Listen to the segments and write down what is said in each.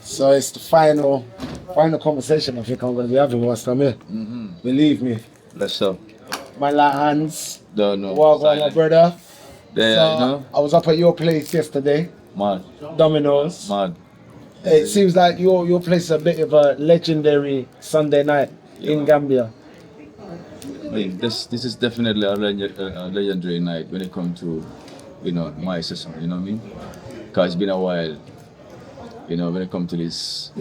So it's the final conversation I think I'm going to be having whilst I'm here. Believe me. Let's go. My like hands. Don't know. Well, my brother. There, So, you know. I was up at your place yesterday. Mad. Domino's. Mad. It seems like your place is a bit of a legendary Sunday night in Gambia. I mean, this is definitely a legendary night when it comes to, my system, you know what I mean? Because it's been a while, when it comes to this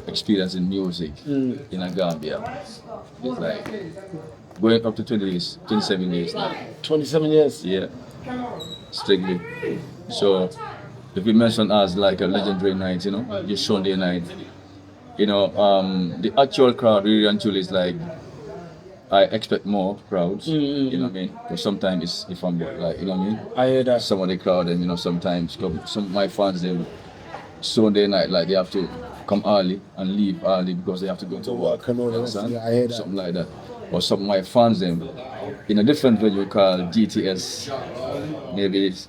experience in music in a Gambia. It's like going up to 20 years, 27 years now. 27 years? Yeah, strictly. So, if we mention as like a legendary night, just Sunday night, the actual crowd really and truly is like, I expect more crowds, you know what I mean? Because sometimes it's if I'm like, you know what I mean? I hear that. Some of the crowd, and sometimes some of my fans, they Sunday night, like they have to come early and leave early because they have to go to work. And all that. Yeah, I hear that. Something like that. Or some of my fans, them in a different way you call GTS. Maybe it's,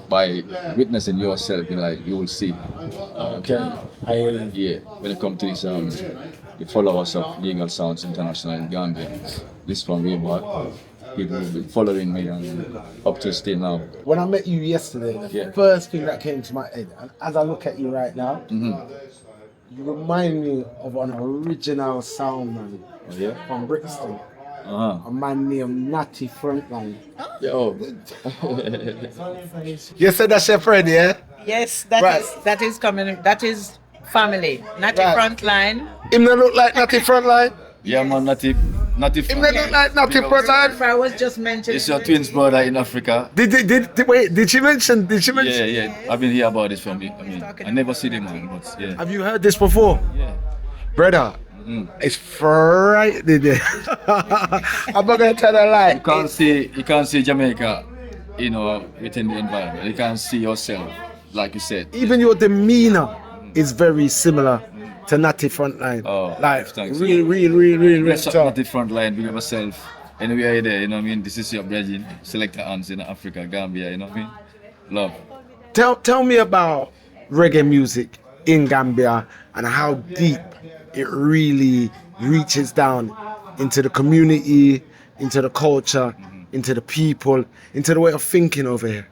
by witnessing yourself, you will see. Okay. I hear that. Yeah, when it comes to this, the followers of Legal Sounds International in Gambia, this from way back, people have been following me and up to still now. When I met you yesterday, the first thing that came to my head, and as I look at you right now, you remind me of an original sound man from Brixton. A man named Natty Frontline. Yo. You said that's your friend, yeah? Yes, that is coming. That is family. Natty Frontline. Him not look like Natty Frontline? Yeah, man, Natty Him not look like Natty Frontline? I was just mentioning. It's your twins brother in Africa. Did she mention? Yeah. I've been here about this from me. I mean, I never see them, man, but yeah. Have you heard this before? Yeah. Brother, it's frightening. I'm not gonna tell a lie. You can't see Jamaica, within the environment. You can't see yourself, like you said. Even your demeanor is very similar to Natty Frontline. Oh, like thanks. really Let's tough. Natty Frontline with yourself. Anyway, there, you know what I mean? This is your brethren, Selector hands in Africa, Gambia, you know what I mean? Love. Tell me about reggae music in Gambia and how deep it really reaches down into the community, into the culture, into the people, into the way of thinking over here.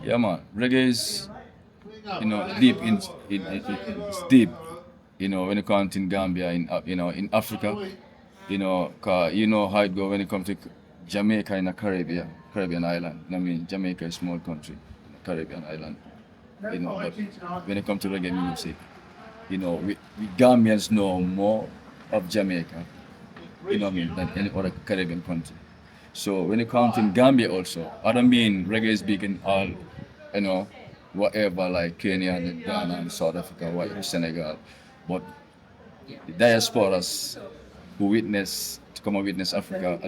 Yeah, man. Reggae is, deep. It's deep. When it comes in Gambia, in Africa, cause you know how it go when it comes to Jamaica in the Caribbean island. I mean, Jamaica is a small country, Caribbean island. But when it comes to reggae music, we Gambians know more of Jamaica, than any other Caribbean country. So when it comes in Gambia also, I don't mean reggae is big in all, whatever, like Kenya and Ghana and South Africa, Senegal, but the diasporas who come and witness Africa,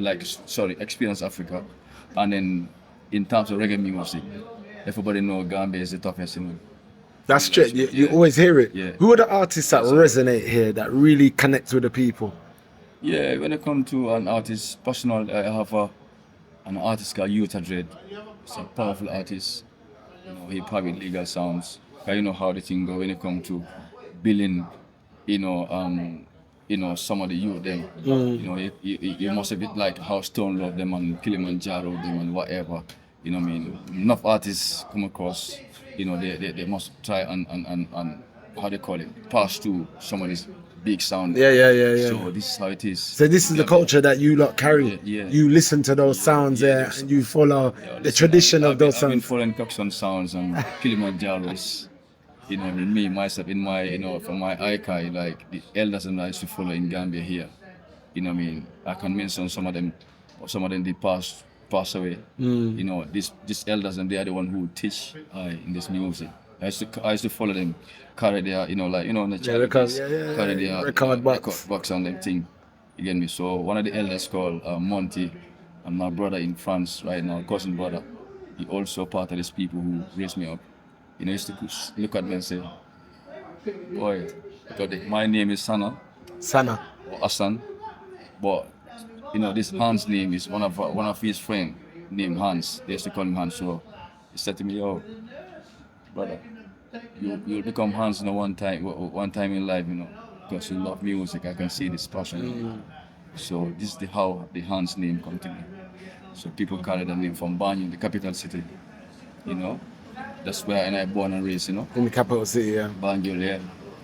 experience Africa, and then in terms of reggae music, everybody know Gambia is the toughest, That's true. You always hear it. Yeah. Who are the artists that resonate here, that really connect with the people? Yeah, when it comes to an artist, personal, I have an artist called Utah Dread. He's a powerful artist. He probably legal sounds. You know how the thing go when it comes to billing, some of the youth them. You must have it like how Stone love them and Kilimanjaro them and whatever. You know what I mean? Enough artists come across, they must try and how they call it, pass through some of this big sound. Yeah. So this is how it is. So this is the culture that you lot carry. Yeah. You listen to those sounds there and you follow the tradition of those I've been sounds. following Coxsone sounds and Kilimanjaros. Me, myself, in my, from my icon, like the elders and I used to follow in Gambia here. You know what I mean? I can mention some of them did pass away. These elders and they are the one who teach in this music. I used to follow them, carry their, in the carry their record box and them thing. You get me? So one of the elders called Monty, and my brother in France right now, cousin brother, he also part of these people who raised me up. He used to look at me and say, boy, because my name is Sana. Or Hassan. But this Hans' name is one of his friends named Hans. They used to call him Hans. So he said to me, "Yo, brother, you'll become hands, one time in life, because you love music. I can see this passion. So this is how the Hans name come to me. So people carry the name from Banjul, the capital city. You know, that's where I born and raised. In the capital city, yeah. Banjul, yeah.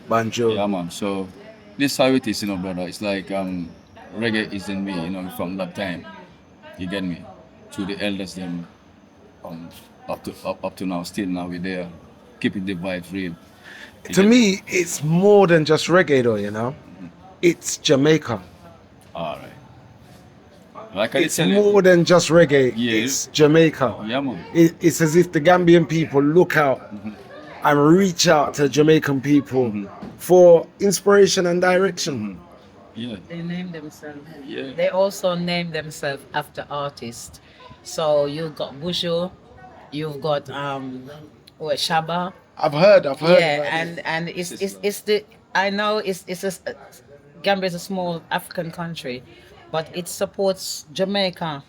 Banjo. Yeah, man. So this is how it is, brother. It's like reggae is in me, from that time. You get me? To the elders, them, up to now. Still now we're there, keeping the vibes real. To me, it's more than just reggae, though. It's Jamaica. All right. Like I It's tell you, more than just reggae. Yeah. It's Jamaica. yeah, man. It's as if the Gambian people look out and reach out to Jamaican people for inspiration and direction. Yeah. They name themselves. Yeah. They also name themselves after artists. So you've got Buju, you've got Shaba. I've heard. Yeah, about it. and it's the I know it's a Gambia is a small African country, but it supports Jamaica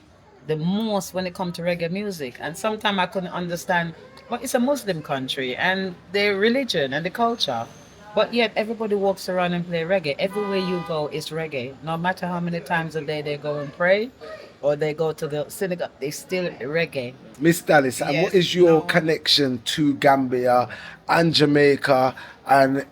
the most when it comes to reggae music. And sometimes I couldn't understand, but it's a Muslim country and their religion and the culture. But yet everybody walks around and play reggae. Everywhere you go is reggae. No matter how many times a day they go and pray or they go to the synagogue, they still reggae. Miss Dallas, and what Yes, is your no. connection to Gambia and Jamaica? And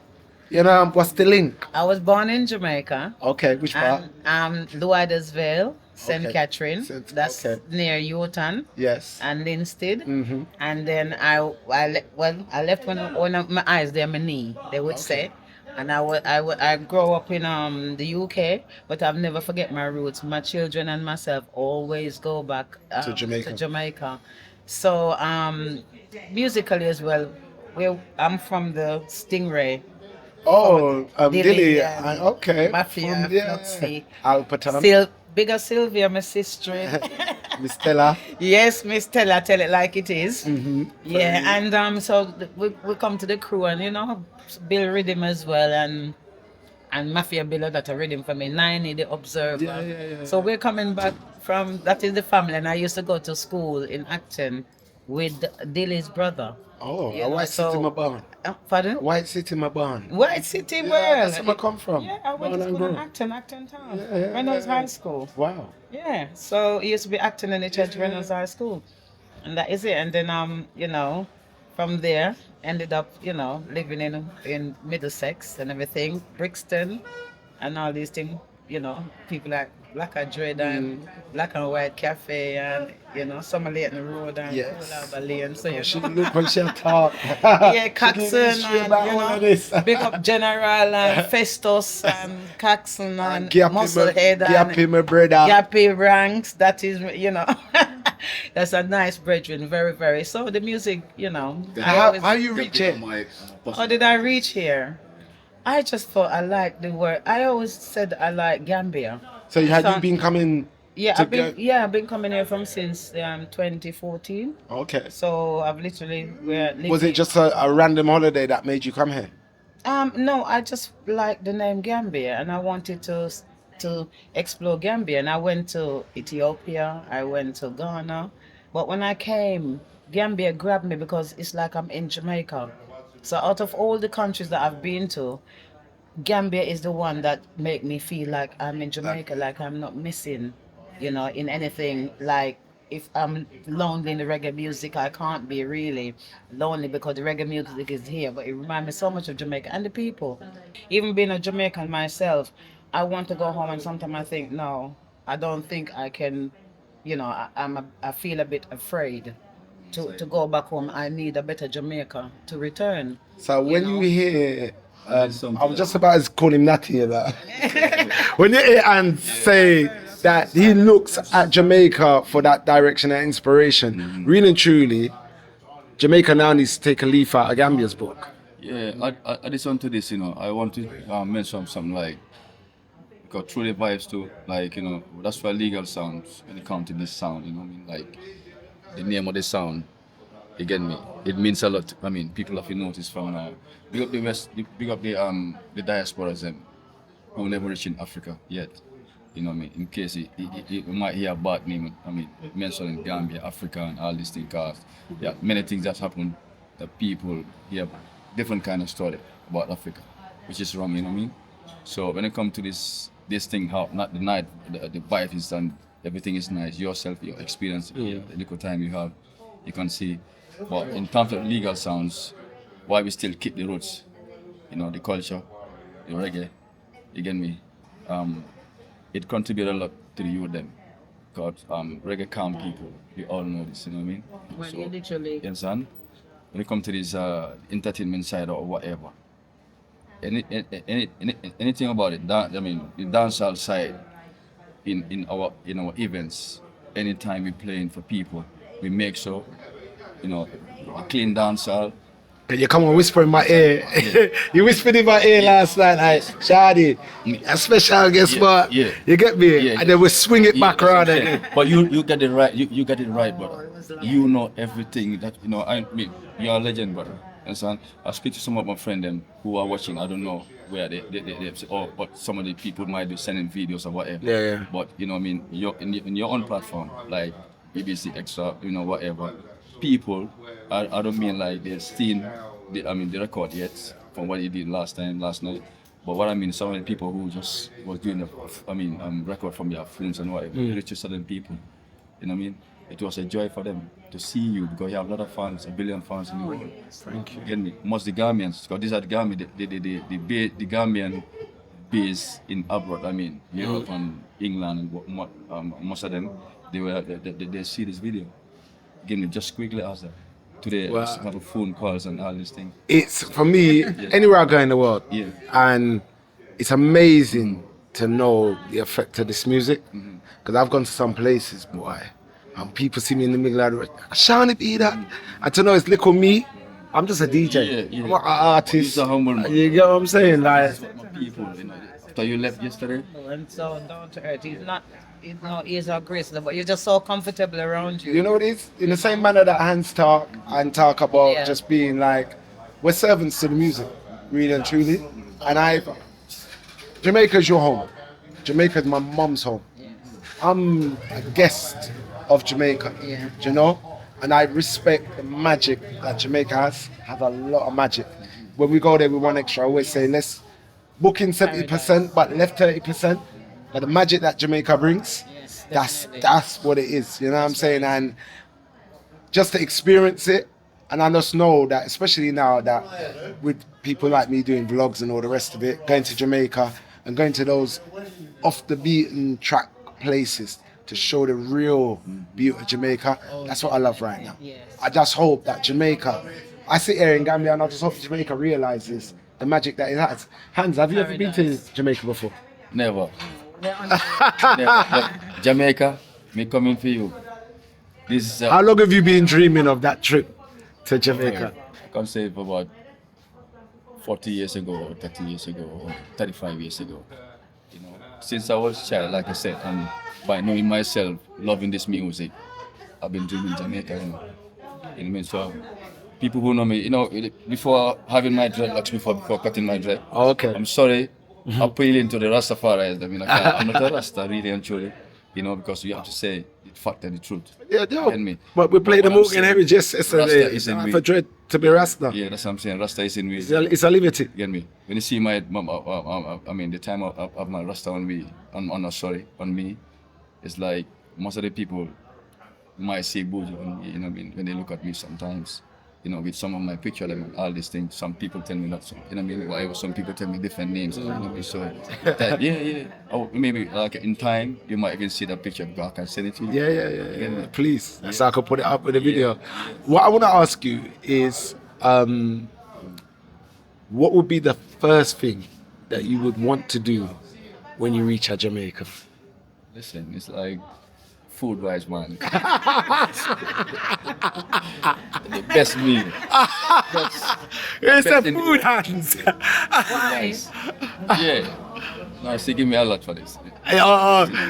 what's the link? I was born in Jamaica. Okay, which part? Louidersville, St. Okay. Catherine. That's Okay. near Uton Yes. and Linstead. Mm-hmm. And then I left when my eyes there, my knee, they would say. And I grow up in the UK, but I've never forget my roots. My children and myself always go back To Jamaica. To Jamaica. So musically as well, I'm from the Stingray. Oh, Dilly, Dilly. yeah. Okay. Mafia, From, yeah. Fluxy. Alperton. Bigger Sylvia, my sister. Miss Stella. Yes, Miss Stella, tell it like it is. Mm-hmm. Yeah, and we come to the crew and Bill Rhythm as well and Mafia Bill that a rhythm for me, 90 the Observer. Yeah. So we're coming back from that is the family, and I used to go to school in Acton with Dilly's brother. Oh, You a know, White so- City, my barn. Pardon? White City, my barn. White City, Yeah, well. that's where I come from. Yeah, I went Born to and school in grown. Acton Town. Yeah, Reynolds yeah. High School. Wow. Yeah, so it used to be acting in the church Reynolds High School, and that is it. And then from there ended up living in Middlesex and everything, Brixton, and all these things. People like Black and Dread and Black and White Cafe and Summer Late in the Road and Yes. Cool Harbour Lane. So She look when she talk. yeah, Caxton and Big Up General and Festus and Caxton and Musclehead and Gappy, my brother. Yappy Ranks. That is, that's a nice brethren, very, very. So the music, How you reach it? How did I reach here? I just thought I liked the word. I always said I like Gambia. So you So- been coming? Yeah, to I've been coming here from since 2014. Okay. So I've literally Was it just a random holiday that made you come here? No, I just like the name Gambia, and I wanted to explore Gambia. And I went to Ethiopia, I went to Ghana, but when I came, Gambia grabbed me because it's like I'm in Jamaica. So out of all the countries that I've been to, Gambia is the one that make me feel like I'm in Jamaica, like I'm not missing, in anything. Like if I'm lonely in the reggae music, I can't be really lonely because the reggae music is here. But it reminds me so much of Jamaica and the people. Even being a Jamaican myself, I want to go home, and sometimes I think, no, I don't think I can. I feel a bit afraid to go back home. I need a better Jamaica to return. So when know? you hear, something I was just about to call him Natty here. That when you hear and say that he looks at Jamaica for that direction and inspiration, really and truly, Jamaica now needs to take a leaf out of Gambia's book. Yeah, I listen to this, I want to mention something like, because through the vibes too, like, that's why legal sounds, when it comes to this sound, like, the name of the sound, you get me? It means a lot. I mean, people have noticed from big up the West, big up the diasporas, who never reached in Africa yet. You know what I mean? In case you might hear about name, mentioning Gambia, Africa, and all these things, cause many things that happen that people here different kind of story about Africa, which is wrong, you know what I mean? So when it comes to this thing, how not the night, the vibe is done, everything is nice. Yourself, your experience, the little time you have, you can see. But in terms of legal sounds, why we still keep the roots, you know, the culture, the reggae, you get me? It contributes a lot to the youth them. Because reggae calm people, we all know this, you know what I mean? Well, So, you literally. you understand? When it comes to this entertainment side or whatever, anything about it, I mean, the dancehall side in our events, anytime we playing for people, we make sure, you know, a clean dancehall. Can you come and whisper in my ear? You whispered in my ear last night, like, Shadi, a special guest spot. Yeah. You get me? Yeah. And then we swing it back that's what around I'm saying. again. But you get it right. You get it right, brother. You know everything that you know. I mean, you're a legend, brother. Understand? I speak to some of my friends them who are watching. I don't know where they or but some of the people might be sending videos or whatever. Yeah. But you know, what I mean, you're in your own platform, like BBC Extra, you know, whatever. People, I don't mean like they've seen the record yet from what he did last night. But what I mean, some of the people who just was doing record from their phones and whatever, reach certain people. You know what I mean? It was a joy for them to see you because you have a lot of fans, 1 billion fans in the world. Thank you. Get me? Most the Gambians, because these are the Gambian, the Gambian base in abroad. I mean, Europe and England, and most of them, they see this video. Get me? Just quickly ask them. Today, Wow. just have phone calls and all these things. It's, for me, anywhere I go in the world, Yeah. and it's amazing to know the effect of this music. Because I've gone to some places, boy, and people see me in the middle of the road, Shani be that. And to know it's little me, I'm just a DJ. Yeah. I'm not an artist. He's a humble man. You get what I'm saying? Like, My people, you know, after you left yesterday, And so down to earth. He's not, he's a graceful, but you're just so comfortable around you. you know what it is? In the same manner that Hans talk about Yeah. just being like, we're servants to the music, really and truly. And Jamaica's your home. Jamaica's my mom's home. I'm a guest of Jamaica, Yeah. do you know? And I respect the magic that Jamaica has a lot of magic. When we go there with one extra, I always say, let's book in 70%, but left 30%. But the magic that Jamaica brings, Yes, that's definitely. what it is, you know what I'm saying? And just to experience it, and I just know that, especially now that with people like me doing vlogs and all the rest of it, going to Jamaica and going to those off the beaten track places to show the real beauty of Jamaica, that's what I love right now. Yes. I just hope that Jamaica, I sit here in Gambia and I just hope Jamaica realizes the magic that it has. Hans, have you ever been to Jamaica before? never. We're on- But Jamaica, me coming for you. This is How long have you been dreaming of that trip to Jamaica? I can say for about 40 years ago, or 30 years ago, or 35 years ago. You know, since I was a child, like I said, and by knowing myself, loving this music, I've been dreaming Jamaica. You know, so people who know me, you know, before having my dreadlocks, before cutting my dread, Oh, okay. I'm sorry, appealing to the Rastafaris. I mean, I'm not a Rasta, really and truly. You know, because you have to say the fact and the truth. Yeah, Get me? but we played the What I'm Morgan saying, Heritage yesterday. Rasta is in me. For Dread to be Rasta. Yeah, that's what I'm saying. Rasta is in me. It's a liberty. Get me? When you see my, the time of my Rasta on me, on me, it's like most of the people might say Buju on me, you know what I mean? When they look at me sometimes, you know, with some of my picture and all these things, some people tell me not so, you know what I mean? Whatever, some people tell me different names, you know what I mean? So, that, yeah. Oh, maybe like in time, you might even see that picture, but I can send it to you. Yeah. Please, so I can put it up with the video. What I want to ask you is, what would be the first thing that you would want to do when you reach a Jamaica? Listen, it's like food-wise, man. The best meal. It's Best the in- food hands. Nice. Yeah. No, she give me a lot for this.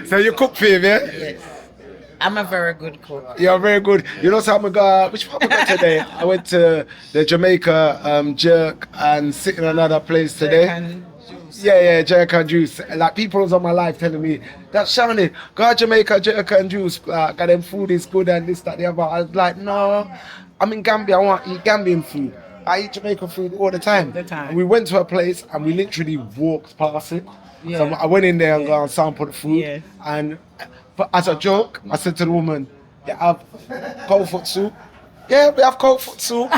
So you cook for him, yeah? Yes. I'm a very good cook. You're very good. You know, so I'm go. Which one I got today? I went to the Jamaica jerk and sit in another place today. And juice. Yeah, jerk and juice. Like people was on my life telling me that Shani, go to Jamaica, jerk and juice. Got them food is good and this, that, the other. I was like, no, I'm in Gambia. I want to eat Gambian food. I eat Jamaican food all the time. The time. And we went to a place and we literally walked past it. Yeah. So I went in there and got sample the food. Yeah. And but as a joke, I said to the woman, "You have cold foot soup?" "Yeah, we have cold foot soup."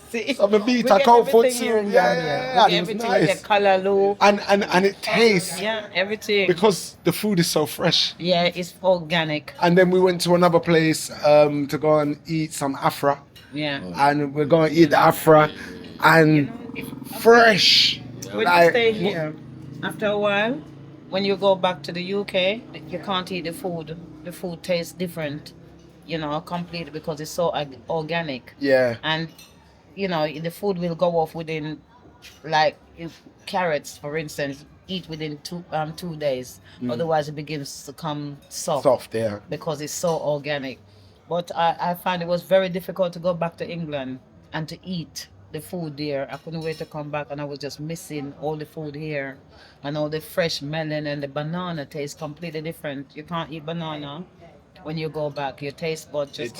See, So my beat, we I get cold foot everything here soup. in Yeah, Gambia. yeah, We it get was everything, nice. we get kalaloo. And it tastes. Yeah, everything. Because the food is so fresh. Yeah, it's organic. And then we went to another place to go and eat some afra. Yeah. And we're going to eat the afra and fresh. When you stay here, after a while, when you go back to the UK, you can't eat the food. The food tastes different, completely because it's so organic. Yeah. And, the food will go off within, like, if carrots, for instance, eat within 2 days. Otherwise, it begins to come soft. Soft, yeah. Because it's so organic. But I found it was very difficult to go back to England and to eat the food there. I couldn't wait to come back, and I was just missing all the food here. And all the fresh melon and the banana taste completely different. You can't eat banana when you go back. Your taste bud just It's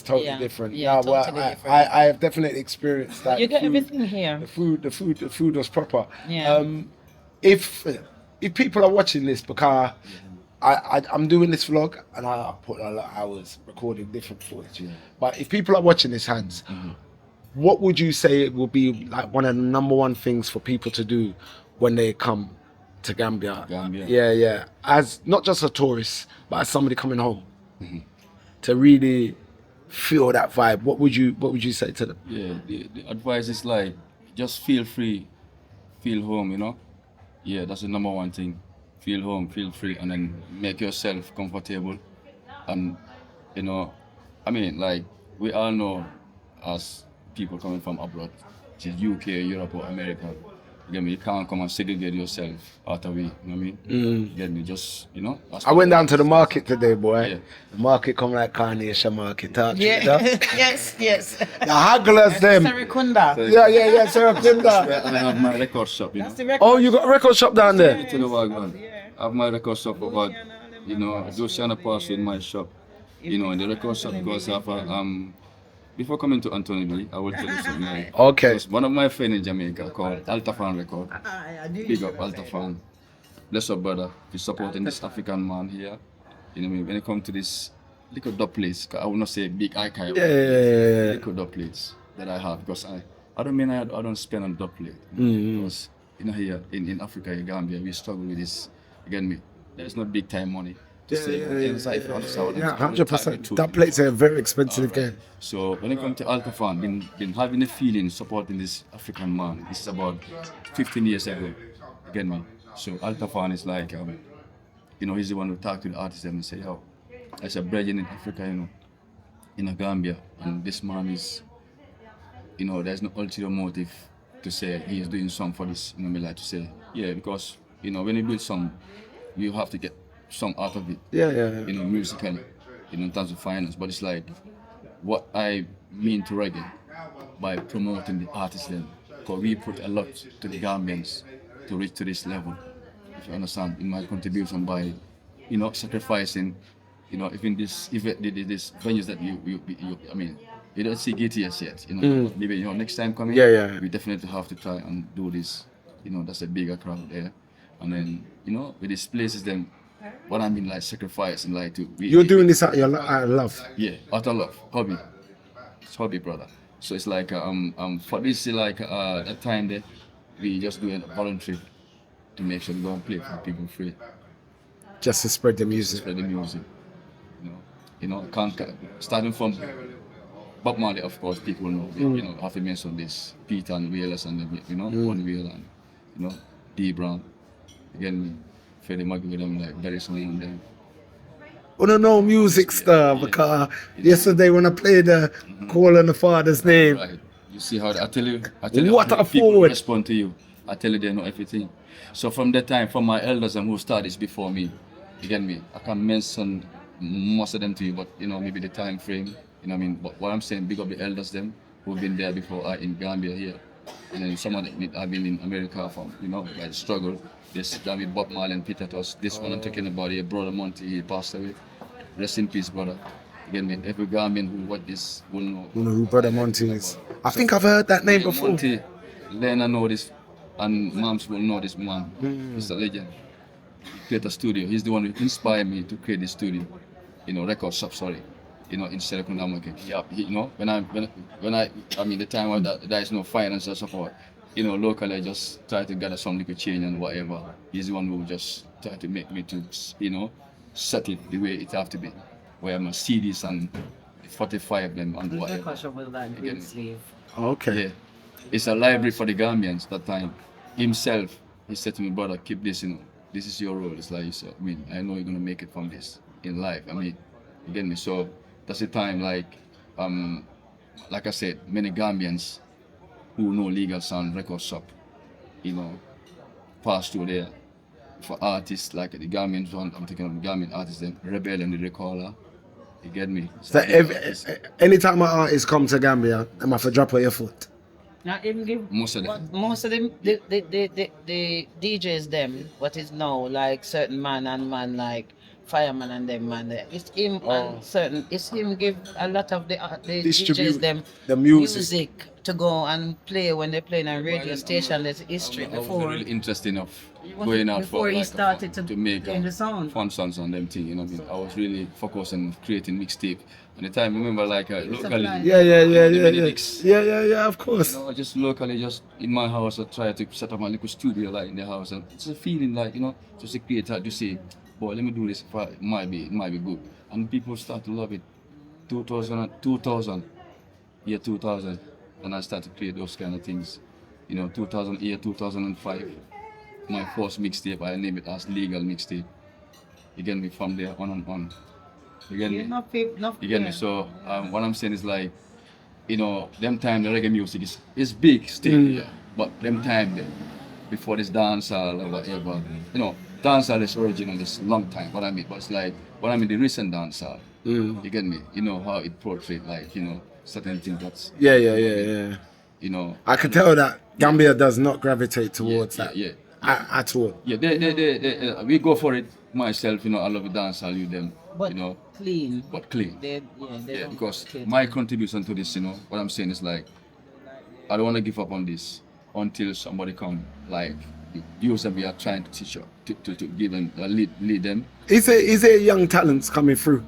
totally different. Yeah, well, totally different. I have definitely experienced that. You get food- everything here. The food was proper. Yeah. If people are watching this, because I'm doing this vlog and I put a lot of hours recording different footage. But if people are watching this, Hans, what would you say it will be like one of the number one things for people to do when they come to Gambia? Yeah. As not just a tourist, but as somebody coming home to really feel that vibe. What would you say to them? Yeah, the advice is like, just feel free, feel home, Yeah, that's the number one thing. Feel home, feel free, and then make yourself comfortable. And, like, we all know as people coming from abroad, which is UK, Europe, or America, you can't come and segregate yourself out of it, you know what I mean? Get me, just, I went down to the market today, boy. Yeah. The market come like Carnation Market. Yeah. Yes. The hagglers them. Serikunda. Yeah, Selector. I have my record shop, That's the record. Oh, you got a record shop down there? To the wagon. I have my record shop about, Luciana Pass in my shop. In the record shop, because I have before coming to Anthony Lee, I will tell you something. Okay. There's one of my friends in Jamaica called Altafan Record. Big up Altafan. Bless up, brother. He's supporting this African man here. When it comes to this little dub plates, I will not say big archive. Yeah. Little dub plates that I have, because I don't mean I don't spend on dub plate. Because here in Africa, in Gambia, we struggle with this. Again, there's no big time money. To say inside for us. Yeah, 100%. That plates are very expensive again. So when it comes to Altafan, been having a feeling supporting this African man. This is about 15 years ago. Get me? So Altafan is like, he's the one who talked to the artists and say, yo, there's a brethren in Africa, in Gambia, and this man is, there's no ulterior motive to say he is doing something for this. Me like to say, yeah, because when you build something, you have to get some out of it. Yeah. Musically, in terms of finance. But it's like what I mean to reggae by promoting the artists then. Because we put a lot to the Gambians to reach to this level. If you understand, in my contribution by, sacrificing, even this venues that you don't see GTS yet, maybe next time coming, we definitely have to try and do this. That's a bigger crowd there. And then, with these places then, what I mean, like sacrifice and like to. You're doing this out of love. Yeah, out of love, hobby. It's hobby, brother. So it's like for this like that time there, we just doing voluntary to make sure we go and play for people free. Just to spread the music. Spread the music. Starting from Bob Marley, of course, people know. Have to mention this Peter and Wheelers and One Wheel and D Brown. Again, Freddie Mercury with them like very soon and then. I don't know music stuff because yesterday when I played the Call on the Father's Name. Right. You see how I tell you What a people forward. respond to you. I tell you they know everything. So from that time, from my elders and who started this before me, you get me? I can't mention most of them to you, but maybe the time frame, But what I'm saying, big up the elders them who've been there before in Gambia here. And then some of them have been in America from, like struggle. This with Bob Marley and Peter Tosh. This one I'm talking about here, brother Monty, he passed away. Rest in peace, brother. Again, every Gambian who watch this will know. You know who Brother Monty is. I think I've heard that name before. Monty, Lena know this, and Moms will know this man. He's a legend. He created a studio. He's the one who inspired me to create this studio. Record shop, sorry. In Selector. Yeah, when I mean the time when there is no financial support, locally I just try to gather some little change and whatever. He's the one who just try to make me to, set it the way it have to be. Where my CDs and 45 them and whatever. Okay. Yeah. It's a library for the Gambians that time. Himself, he said to me, brother, keep this, this is your role. It's like, I know you're gonna make it from this in life. You get me? So that's the time, like I said, many Gambians who know legal sound record shop, pass through there. For artists like the Gambian one, I'm thinking of the Gambian artists, then Rebellion, the Recaller. You get me? So anytime an artist come to Gambia, I'm have to drop on your foot. Not even give Most of them. most of them the DJs them what is now like certain man and man like fireman and them man there. It's him and certain it's him give a lot of the Distribute DJs them the music. to go and play when they play on a radio station. There's history I was before really interested of going out before for he like started to make play the sound. fun songs on them thing. I was really focused on creating mixtape. And the time, I remember like locally. Yeah, of course. Just locally, just in my house, I try to set up my little studio like in the house, and it's a feeling like just to create to say, boy, let me do this. It might be good, and people start to love it. 2000, year 2000, and I started to create those kind of things. 2008, 2005, my first mixtape, I named it as Legal Mixtape. You get me from there on and on. You get me? You get me? So what I'm saying is like, them time the reggae music is big still, yeah. But them time before this dancehall or whatever, dancehall is original this long time. But it's like, the recent dancehall. You get me? How it portrayed like, certain things that's. Yeah. I can tell that Gambia does not gravitate towards that. Yeah. At all. Yeah, they we go for it. Myself, I love the dancehall with them. But clean. But clean. They Because don't my contribution to this, what I'm saying is like, I don't want to give up on this until somebody come, like, use that we are trying to teach you, to give them, lead them. Is there young talents coming through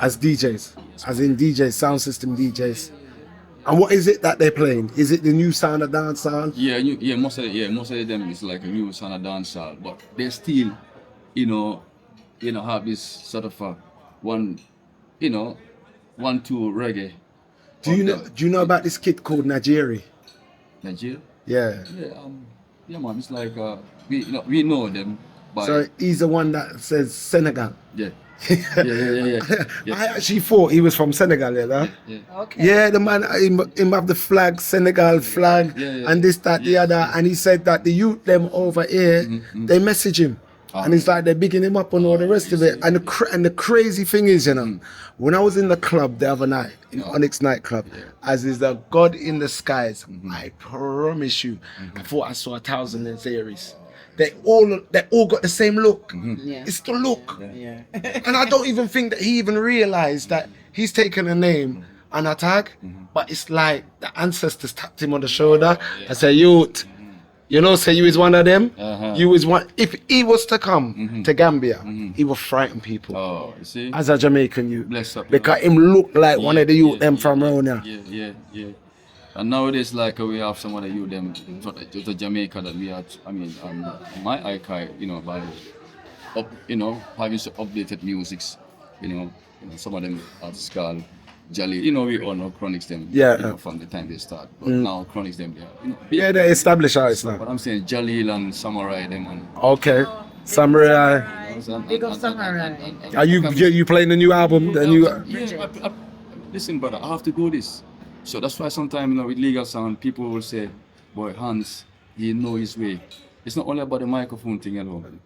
as DJs, as in DJs, sound system DJs? And what is it that they're playing? Is it the new sound of dancehall? Yeah, most of them is like a new sound of dancehall, but they still, have this sort of a one, 1-2 reggae. Do you know about this kid called Najeri? Nigeria? Yeah. Yeah, man. It's like we know them. So he's the one that says Senegal. Yeah. I actually thought he was from Senegal, Yeah. Okay. Yeah, the man, him have the flag, Senegal flag, and this, that, the other, and he said that the youth them over here, they message him, and it's like they're bigging him up and all the rest of it. And the crazy thing is, when I was in the club the other night, in Onyx nightclub, as is the God in the skies, I promise you, I thought I saw 1,000 in series. They all got the same look. Yeah. It's the look. Yeah. And I don't even think that he even realized that he's taken a name and a tag, but it's like the ancestors tapped him on the shoulder and said, youth, say you is one of them. You is one. If he was to come to Gambia, he would frighten people. Oh, you see? As a Jamaican youth. Bless up. Because him look like one of the youth them from around here. Yeah. And nowadays, like we have some of the youth them to Jamaica that we are. My archive, by having some updated musics, some of them artists called Jolly. We all know Chronics them. From the time they start. But now Chronics them, Yeah, they established artists now. But I'm saying Jalil and Samurai them and. Okay, Samurai. Big up Samurai. Are you playing the new album? The new. Listen, brother, I have to do this. So that's why sometimes with legal sound, people will say, boy, Hans, he know his way. It's not only about the microphone thing alone.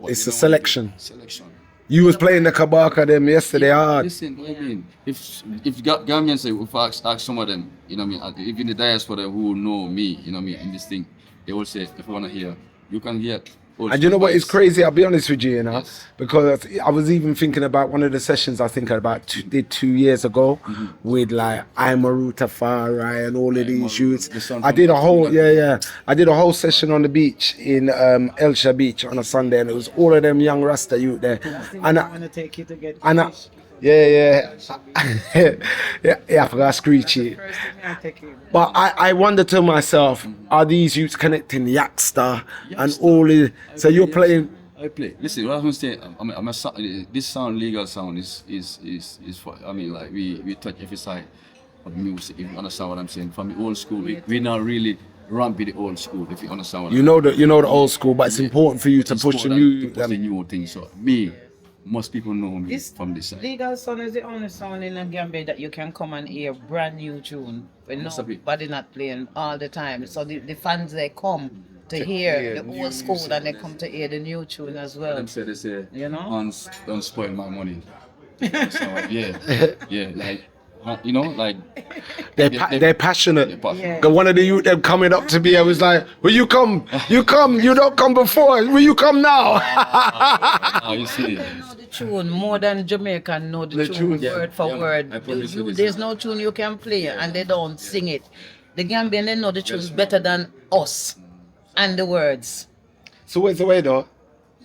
It's a selection. Selection. You was playing the Kabaka them yesterday hard. Listen, what I mean, if Gambians say, if I ask some of them, even the diaspora who know me, in this thing, they will say, if you want to hear, you can hear Old And you know school what is vibes. crazy? I'll be honest with you, Yes. because I was even thinking about one of the sessions I think about did 2 years ago with like I'm a Rastafari and all of these Maru, youths. the son I from did a whole Africa. I did a whole session on the beach in Elsha Beach on a Sunday, and it was all of them young Rasta youth there. And I want to take you to get and I, fish. yeah, yeah, I forgot screechy. First thing I take you. But I wonder to myself, are these youths connecting Yaksta and Yaksta. all the? So you're playing. I play. Listen, what I was saying, this sound, legal sound is for. I mean, like we touch every side of music. If you understand what I'm saying, from the old school, we not really ramp with the old school. If you understand what You know the old school, but it's important for you to It's push the more new. than to push the new thing. So me, most people know me This from this side. legal sound is the only sound in Gambia that you can come and hear brand new tune when Must be. nobody not playing all the time. So the fans they come to hear the old school and they come to hear the new tune as well. Them say they say, You know? don't spoil my money. So yeah, like you know, like They're passionate. they're passionate. Yeah. The one of the youth them coming up to me, I was like, "Will you come? You come. You don't come before. Will you come now?" Oh, you see. Know the tune more than Jamaican know the, The tune tune. word for Yeah, man. word. I promise you this. There's no tune you can play and they don't sing it. The Gambian they know the tunes better than us and the words. So where's the way though?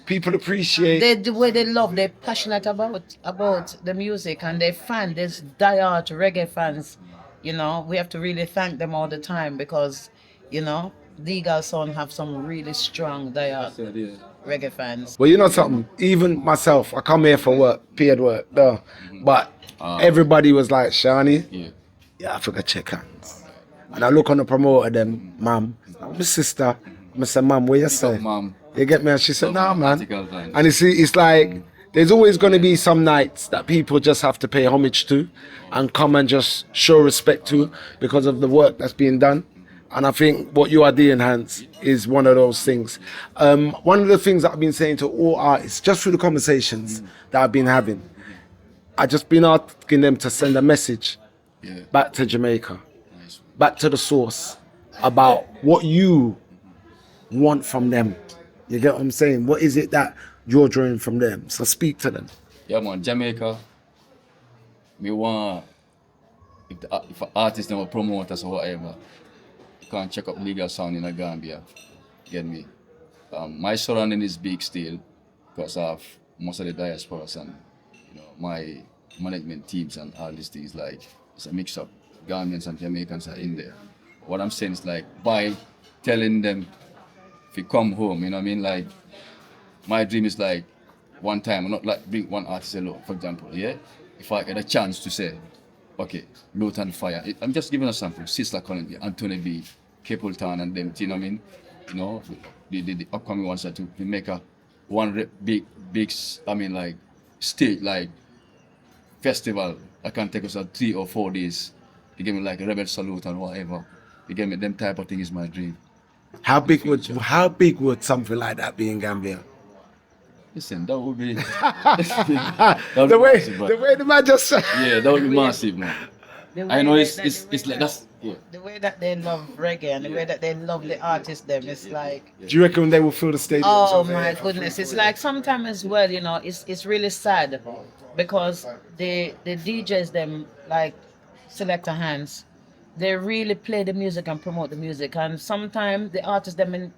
People appreciate. The way they love, they're passionate about the music and they're fan. There's diehard reggae fans. You know, we have to really thank them all the time because, you know, Legal Sound have some really strong diehard So, yeah. reggae fans. Well, you know something. Even myself, I come here for work, paid work, though. But everybody was like, "Shani, Yeah. yeah, I forgot check hands." And I look on the promoter, them, "Mom, my sister." I said, "Mom, what you say?" Mom. You get me? And she said, "Nah, man." Article time. And you see, it's like there's always going to be some nights that people just have to pay homage to and come and just show respect to because of the work that's being done. And I think what you are doing, Hans, is one of those things. One of the things that I've been saying to all artists, just through the conversations that I've been having, I've just been asking them to send a message Yeah. back to Jamaica, Nice. back to the source, about what you want from them. You get what I'm saying? What is it that you're drawing from them? So speak to them. Yeah, man, Jamaica. Me want if an artist or promoters or whatever, you can check up Legal Sound in Gambia. Get me? My surrounding is big still because of most of the diasporas and my management teams and all these things. Like it's a mix up. Gambians and Jamaicans are in there. What I'm saying is like by telling them if you come home, you know what I mean? Like my dream is like one time, not like bring one artist alone, for example, yeah? If I get a chance to say, okay, Loot and Fire, I'm just giving a sample, Sister Columbia, Anthony B, Capleton and them, you know what I mean? You know, the upcoming ones are to make a big, I mean like stage, like festival that can take us 3 or 4 days. You give me like a Rebel Salute and whatever. You get me, them type of thing is my dream. How big would something like that be in Gambia? Listen, that would be The way the man just said. yeah, that would be massive, man. The I know way it's that- like that's yeah. the way that they love reggae and the way that they love the artists them, it's like Do you reckon they will fill the stadium? oh my goodness. It's like sometimes as well, you know, it's really sad because the DJs them like Selector hands, they really play the music and promote the music and sometimes the artists them in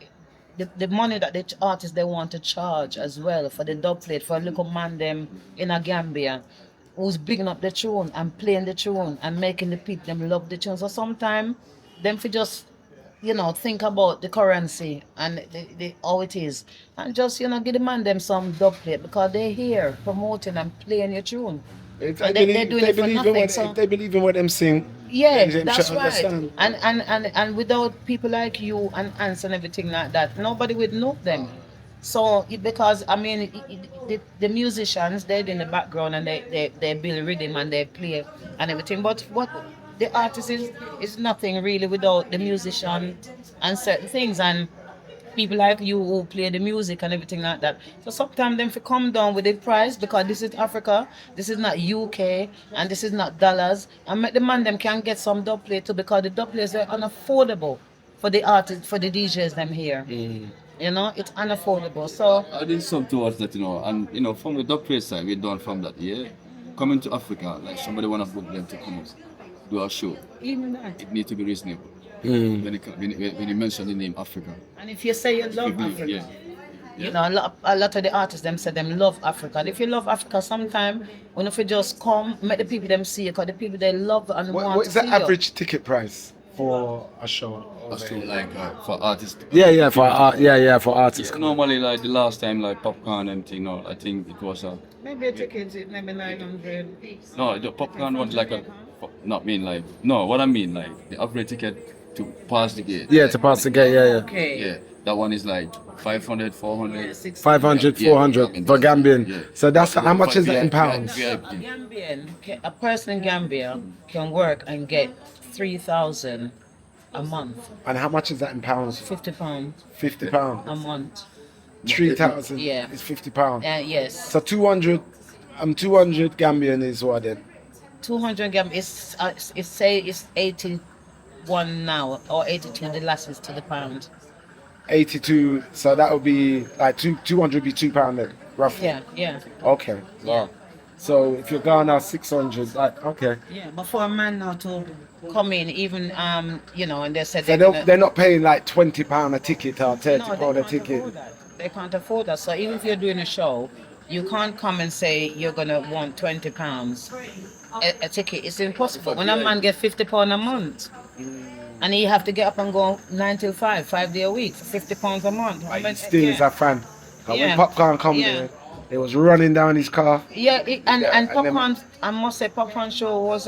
the money that the artists they want to charge as well for the dub plate for a little man them in a Gambia who's bigging up the tune and playing the tune and making the people them love the tune. So sometimes them for just think about the currency and the how it is and just give the man them some dub plate because they're here promoting and playing your tune. If And they're doing it for nothing, so- if they believe in what them sing, Yeah, then that's should right. understand. And without people like you and Ants and everything like that, nobody would know them. So because I mean, the musicians they're in the background and they build rhythm and they play and everything. But what the artist is nothing really without the musician and certain things and people like you who play the music and everything like that. So sometimes them to come down with the price because this is Africa, this is not UK, and this is not dollars. And make the man them can get some dub plate too because the dub plates are unaffordable for the artists, for the DJs them here. You know, it's unaffordable. So I did some towards that, and from the dub play side, we done from that. Yeah, coming to Africa, like somebody wanna book them to come do a show, even that. it need to be reasonable. Mm. When you mention the name Africa, And if you say you love Africa, yeah, you know, a lot of the artists them say them love Africa. And if you love Africa, sometimes when if you just come, make the people them see you, because the people they love and want What to is the see average ticket price for a show? a show like for artists. Yeah, for artists. Yeah, normally, like the last time, like popcorn and thing, I think it was you. Maybe a ticket, maybe 900. no, the popcorn was like not mean like, no, what I mean, like the average ticket to pass the gate. Yeah, to pass the gate. Yeah. Okay. Yeah, that one is like 500, 400. 500, Yeah, 400 yeah, for Gambian. yeah. So that's how much is that in pounds? VIP. A person in Gambia can work and get 3,000 a month, And how much is that in pounds? £50 £50. a month. 3,000. Yeah. It's £50. Yes. So 200 Gambian is what then? 200 Gambia it's say it's 81 now or 82 the last to the pound. 82. So that would be like 200 be £2 then, roughly. Yeah. Okay. Wow. So if you're Ghana 600, like okay. Yeah, but for a man now to come in, even and they said So they're not paying like £20 a ticket or £30 a ticket. They can't afford that. So even if you're doing a show, you can't come and say you're gonna want £20 a ticket. It's impossible. When a man gets £50 a month, and he have to get up and go 9 till 5 days a week for £50 a month. Still is a fan. And when Yeah. Popcorn come there, it was running down his car. Yeah, and and popcorn. I must say, popcorn show was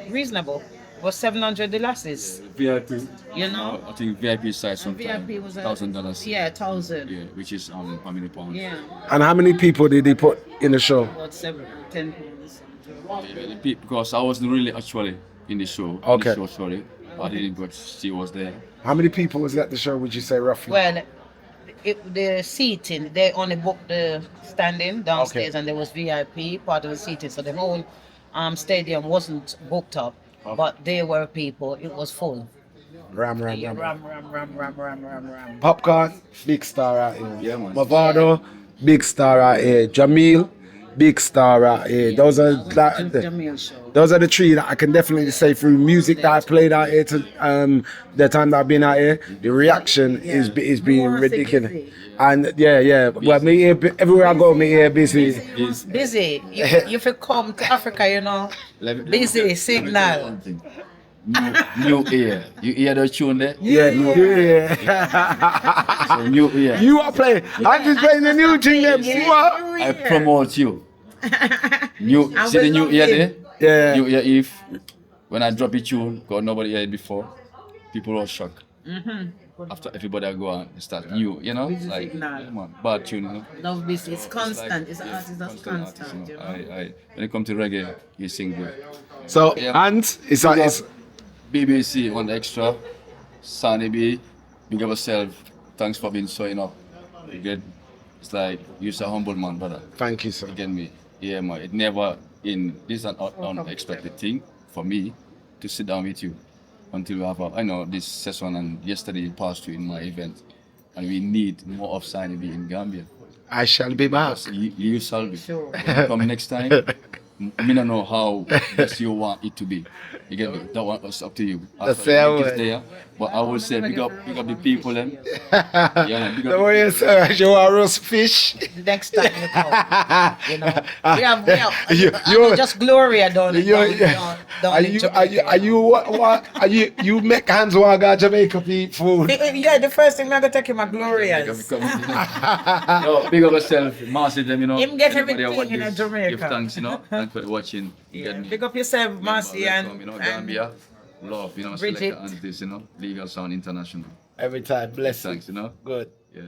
reasonable. It was 700 the lasses. VIP. You know. I think VIP size sometimes VIP was $1,000. Yeah, 1,000. Yeah, which is how many pounds? Yeah, And how many people did he put in the show? about 10 pounds. Yeah, because I wasn't really actually in the show. Okay. In the show, sorry. I didn't go. She was there. How many people was at the show, would you say, roughly? Well, the seating, they only booked the standing downstairs, and there was VIP part of the seating, so the whole stadium wasn't booked up, but there were people. It was full. Ram. Ram. Popcorn, big star out here. Yeah, man. Mavado, big star out here. Jamil, big star out here. Those are like Jamil show. those are the three that I can definitely say through music that I played out here to the time that I've been out here. The reaction is being ridiculous. And yeah. Well, me here, everywhere I go, me here busy. Busy. You feel come to Africa, busy signal. New ear. You hear the tune there? Yeah. So new ear. You are playing. I'm just playing the new thing there. What? I promote you. New. See the new ear there? Yeah. New ear if when I drop a tune, because nobody heard it before, people are shocked. After everybody go and start new, like signal. yeah, man, bad tune, Love busy. It's Like, constant. It's an yeah, artist that's artist, constant. I when it comes to reggae, you sing good. So, Yeah. and it's like it's BBC on the extra, Sunny B, big up yourself. Thanks for being so enough. You get, it's like you're a humble man, brother. thank you, sir. You get me? Yeah, man. It never this is an unexpected thing for me to sit down with you until we have this session, and yesterday you passed through in my event, and we need more of Sunny B in Gambia. I shall be back. So you shall be. Sure. When you come next time. I don't know how best you want it to be. You get me? That one is up to you. That's After fair the word. there, but I would say big up the people then. Yeah, big up Don't worry, sir. You are roast fish. Next time you come, we have You- just Gloria down in Are you make hands while I Jamaica eat food? Yeah, the first thing I'm gonna take him a Gloria's. Big up yourself, massive them, Him get Everybody everything want in this. Jamaica. Give thanks, Thanks for watching. You get me? Big up yourself, Marcy, Welcome, and Gambia. Love, Bridget. Selector and this, Legal Sound International. Every time, bless you. Thanks, Good. Yeah.